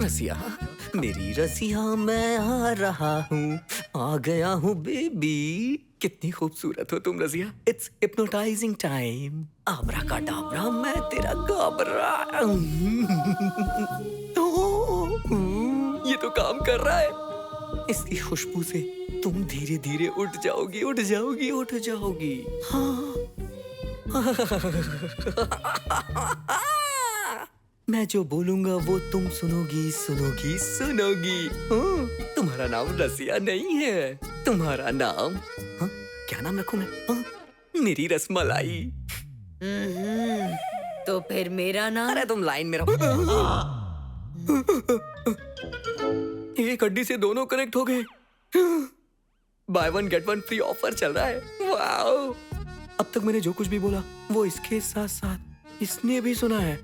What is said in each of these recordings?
रसिया, मेरी रसिया, मैं आ रहा हूँ, आ गया हूँ बेबी। कितनी खूबसूरत हो तुम रसिया। It's hypnotizing time. आबराकाडाबरा, मैं तेरा गाबरा। ये तो काम कर रहा है। इसकी खुशबू से तुम धीरे धीरे उठ जाओगी, उठ जाओगी, उठ जाओगी। हाँ। मैं जो बोलूंगा वो तुम सुनोगी, सुनोगी, सुनोगी। हाँ, तुम्हारा नाम रसिया नहीं है, तुम्हारा नाम, हाँ, क्या नाम रखूं मैं? हाँ, मेरी रसमलाई। तो फिर मेरा नाम? अरे तुम लाइन में रहो। एक हड्डी से दोनों कनेक्ट हो गए। By one get one free offer चल रहा है। वाओ! अब तक मैंने जो कुछ भी बोला वो इसके साथ साथ इसने भी सुना है।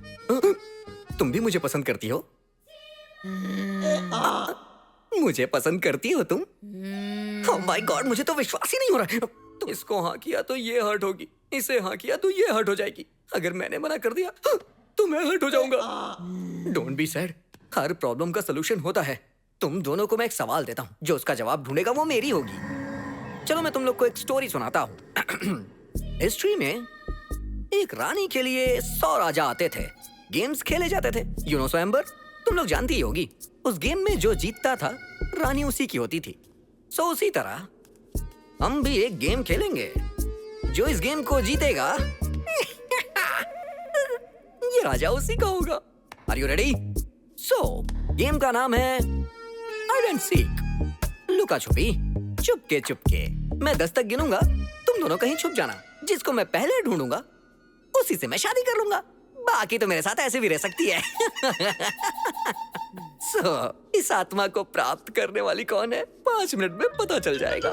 तुम भी मुझे पसंद करती हो? मुझे पसंद करती हो तुम? ओह माय गॉड, मुझे तो विश्वास ही नहीं हो रहा है। तुम इसको हाँ किया तो ये हर्ट होगी, इसे हाँ किया तो ये हर्ट हो जाएगी। अगर मैंने मना कर दिया तो मैं हर्ट हो जाऊंगा। Don't be sad, her problem का सलूशन होता है। तुम दोनों को मैं एक सवाल देता हूँ, जो उसका जवाब ढूंढेगा वो मेरी होगी। चलो मैं तुम लोग को एक स्टोरी सुनाता हूँ। हिस्ट्री में एक रानी के लिए 100 राजा आते थे, गेम्स खेले जाते थे। यू नो स्वयंवर, तुम लोग जानती ही होगी। उस गेम में जो जीतता था रानी उसी की होती थी। सो उसी तरह हम भी एक गेम खेलेंगे। जो इस गेम को जीतेगा ये राजा उसी का होगा। Are you ready? So game का नाम है हाइड एंड सीक, लुका छुपी, चुपके चुपके। मैं 10 तक गिनूंगा, तुम दोनों कहीं छुप जाना। जिसको मैं पहले ढूंढूंगा उसी से मैं शादी कर लूंगा। बाकी तो मेरे साथ ऐसे भी रह सकती है। इस आत्मा को प्राप्त करने वाली कौन है 5 मिनट में पता चल जाएगा।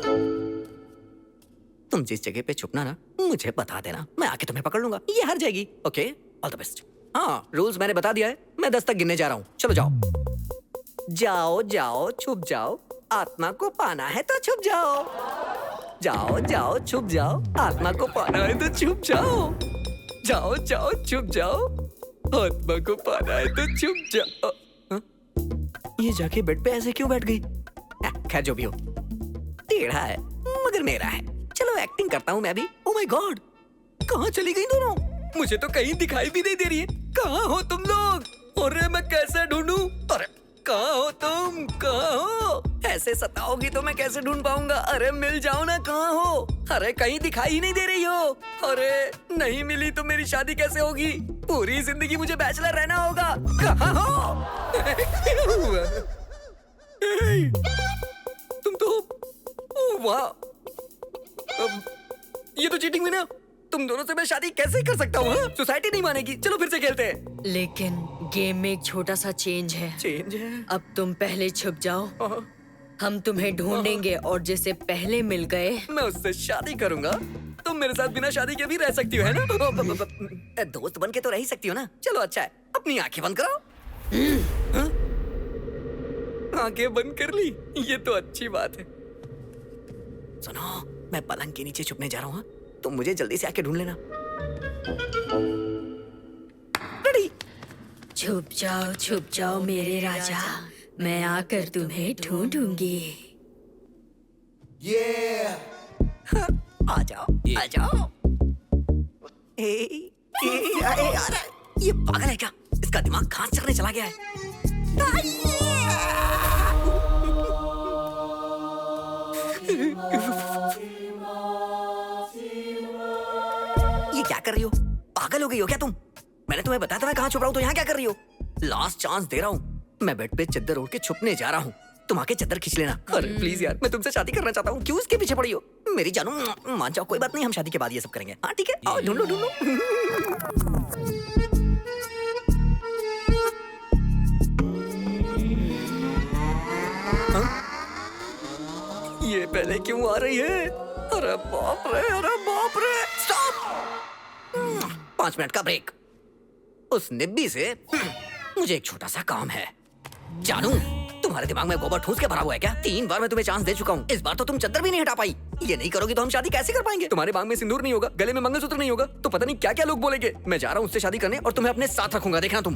तुम जिस जगह पे छुपना ना मुझे बता देना, मैं आके तुम्हें पकड़ लूंगा। ये हार जाएगी। Okay, all the best. हाँ, रूल्स मैंने बता दिया है। मैं 10 तक गिनने जा रहा हूँ। चलो जाओ जाओ जाओ, छुप जाओ। आत्मा को पाना है तो छुप जाओ। जाओ जाओ, छुप जाओ। आत्मा को पाना है तो छुप जाओ। जाओ जाओ, छुप जाओ। आत्मा को पाना है तो छुप जाओ। ये जाके बेड पे ऐसे क्यों बैठ गई? खैर जो भी हो, टेढ़ा है मगर मेरा है। चलो एक्टिंग करता हूँ मैं भी। ओह माय गॉड, कहाँ चली गई दोनों? मुझे तो कहीं दिखाई भी नहीं दे रही है। कहाँ हो तुम लोग? अरे मैं कैसे ढूंढूं? अरे कहाँ हो तुम? कहाँ हो? ऐसे सताओगी तो मैं कैसे ढूंढ पाऊंगा? अरे मिल जाओ ना, कहाँ हो? अरे कहीं दिखाई ही नहीं दे रही हो। अरे नहीं मिली तो मेरी शादी कैसे होगी? पूरी जिंदगी मुझे बैचलर रहना होगा। कहाँ हो? तुम तो, वाह, ये तो चीटिंग हुई ना। तुम दोनों से मैं शादी कैसे कर सकता हूँ? सोसाइटी नहीं मानेगी। चलो फिर से खेलते हैं। लेकिन गेम में एक छोटा सा चेंज है। चेंज है? अब तुम पहले छुप जाओ, हम तुम्हें ढूंढेंगे और जिसे पहले मिल गए मैं उससे शादी करूंगा। तुम मेरे साथ बिना शादी के भी रह सकती हो, है ना? दोस्त बन के तो रह ही सकती हो ना। चलो अच्छा है, अपनी आंखें बंद करो। आंखें बंद कर ली, ये तो अच्छी बात है। सुनो, मैं पलंग के नीचे छुपने जा रहा हूँ। तुम मुझे जल्दी से आके ढूंढ लेना। रेडी? छुप जाओ मेरे राजा, मैं आकर तुम्हें ढूंढूंगी। आ जाओ, आ जाओ। ये पागल है क्या? इसका दिमाग घास चढ़ने चला गया है। ये क्या कर रही हो? पागल हो गई हो क्या तुम? मैंने तुम्हें बताया था मैं कहाँ छुप रहा हूँ, तो यहाँ क्या कर रही हो? लास्ट चांस दे रहा हूँ। मैं बेड पे चद्दर ओढ़ के छुपने जा रहा हूँ। तुम आके चद्दर खींच लेना। अरे प्लीज यार, मैं तुमसे शादी करना चाहता हूँ। क्यों इसके पीछे पड़ी हो? मेरी जानू, मान जाओ, कोई बात नहीं, हम शादी के बाद ये सब करेंगे। हाँ ठीक है, आओ ढूंढो ढूंढो। ये पहले क्यों आ रही है? अरे बाप रे, अरे बाप रे। स्टॉप! 5 मिनट का ब्रेक। उस निब्बी से मुझे एक छोटा सा काम है। जानू, तुम्हारे दिमाग में गोबर ठूस के भरा हुआ है क्या? 3 बार मैं तुम्हें चांस दे चुका हूँ। इस बार तो तुम चद्दर भी नहीं हटा पाई। ये नहीं करोगी तो हम शादी कैसे कर पाएंगे? तुम्हारे बांग में सिंदूर नहीं होगा, गले में मंगलसूत्र नहीं होगा, तो पता नहीं क्या क्या लोग बोलेंगे। मैं जा रहा हूँ उससे शादी करने और तुम्हें अपने साथ रखूंगा, देखना तुम।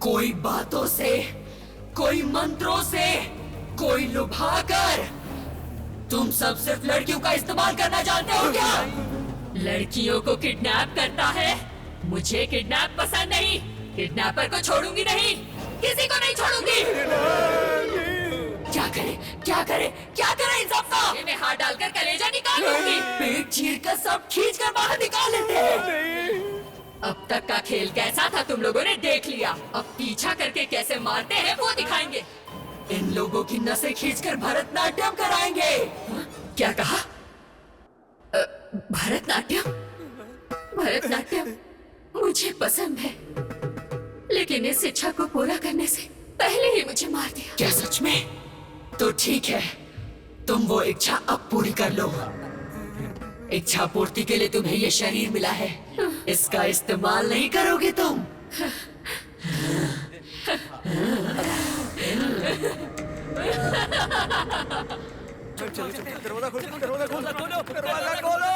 कोई बातों से, कोई मंत्रों से, कोई लुभाकर। तुम सब सिर्फ लड़कियों का इस्तेमाल करना जानते हो क्या? लड़कियों को किडनैप करता है। मुझे किडनैप पसंद नहीं। किडनैपर को छोड़ूंगी नहीं, किसी को नहीं छोड़ूंगी। क्या करे, क्या करे, क्या करे इन सबका? में हाथ डालकर कलेजा निकालूंगी। पेट चीर कर सब खींच कर बाहर निकाल लेते हैं। अब तक का खेल कैसा था तुम लोगों ने देख लिया। अब पीछा करके कैसे मारते हैं वो दिखाएंगे। इन लोगों की नसें खींचकर भरतनाट्यम कराएंगे। क्या कहा? भरतनाट्यम? भरतनाट्यम मुझे पसंद है, लेकिन इस इच्छा को पूरा करने से पहले ही मुझे मार दिया। क्या सच में? तो ठीक है, तुम वो इच्छा अब पूरी कर लो। इच्छा पूर्ति के लिए तुम्हें ये शरीर मिला है, इसका इस्तेमाल नहीं करोगे तुम। दरवाजा खोलो, दरवाजा खोलो।